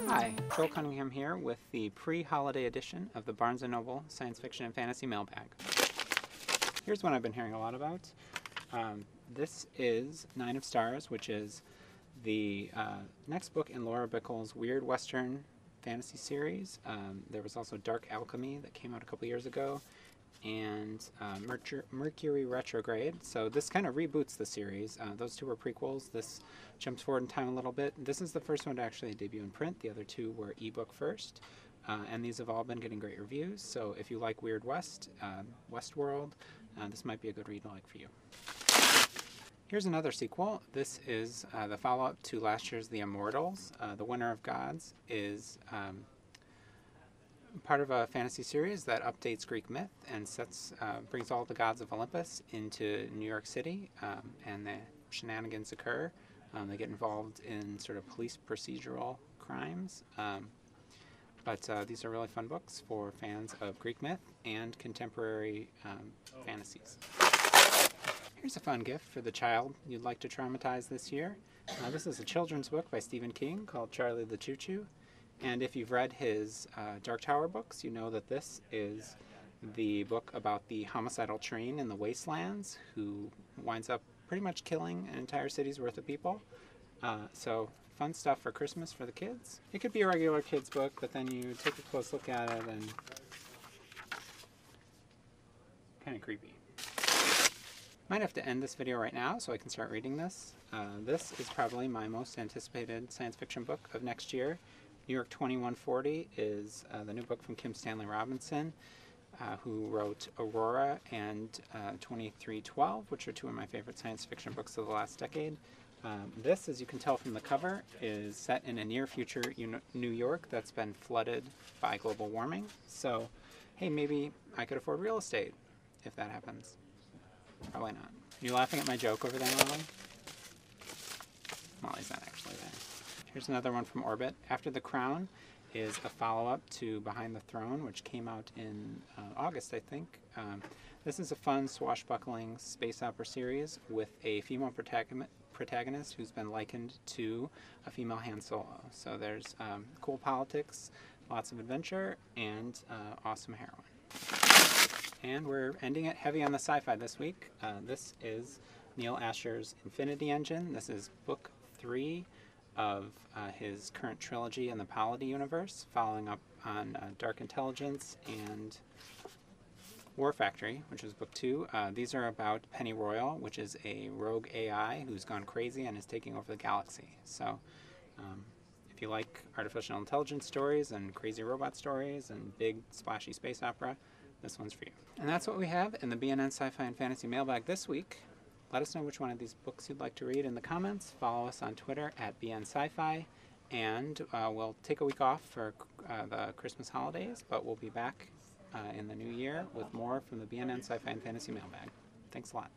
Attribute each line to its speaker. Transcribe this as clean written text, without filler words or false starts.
Speaker 1: Hi, Joel Cunningham here with the pre-holiday edition of the Barnes & Noble Science Fiction and Fantasy Mailbag. Here's one I've been hearing a lot about. This is Nine of Stars, which is the next book in Laura Bickle's Weird Western fantasy series. There was also Dark Alchemy that came out a couple years ago, and Mercury Retrograde. So this kind of reboots the series. Those two were prequels. This jumps forward in time a little bit. This is the first one to actually debut in print. The other two were ebook first. And these have all been getting great reviews. So if you like Weird West, Westworld, this might be a good read like for you. Here's another sequel. This is the follow-up to last year's The Immortals. The Winter of Gods is part of a fantasy series that updates Greek myth and brings all the gods of Olympus into New York City, and the shenanigans occur. They get involved in sort of police procedural crimes. But these are really fun books for fans of Greek myth and contemporary fantasies. Here's a fun gift for the child you'd like to traumatize this year. This is a children's book by Stephen King called Charlie the Choo-Choo. And if you've read his Dark Tower books, you know that this is the book about the homicidal train in the wastelands who winds up pretty much killing an entire city's worth of people. So fun stuff for Christmas for the kids. It could be a regular kid's book, but then you take a close look at it and kind of creepy. Might have to end this video right now so I can start reading this. This is probably my most anticipated science fiction book of next year. New York 2140 is the new book from Kim Stanley Robinson, who wrote Aurora and 2312, which are two of my favorite science fiction books of the last decade. This, as you can tell from the cover, is set in a near future New York that's been flooded by global warming. So, hey, maybe I could afford real estate if that happens. Probably not. Are you laughing at my joke over there, Molly? Molly's not actually there. Here's another one from Orbit. After the Crown is a follow-up to Behind the Throne, which came out in August, I think. This is a fun, swashbuckling space opera series with a female protagonist who's been likened to a female Han Solo. So there's cool politics, lots of adventure, and awesome heroine. And we're ending it heavy on the sci-fi this week. This is Neil Asher's Infinity Engine. This is book 3 of his current trilogy in the Polity universe, following up on Dark Intelligence and War Factory, which is book 2. These are about Penny Royal, which is a rogue AI who's gone crazy and is taking over the galaxy. So if you like artificial intelligence stories and crazy robot stories and big splashy space opera, this one's for you. And that's what we have in the B&N Sci-Fi and Fantasy Mailbag this week. Let us know which one of these books you'd like to read in the comments. Follow us on Twitter at BNScifi, and we'll take a week off for the Christmas holidays, but we'll be back in the new year with more from the B&N Sci-Fi and Fantasy Mailbag. Thanks a lot.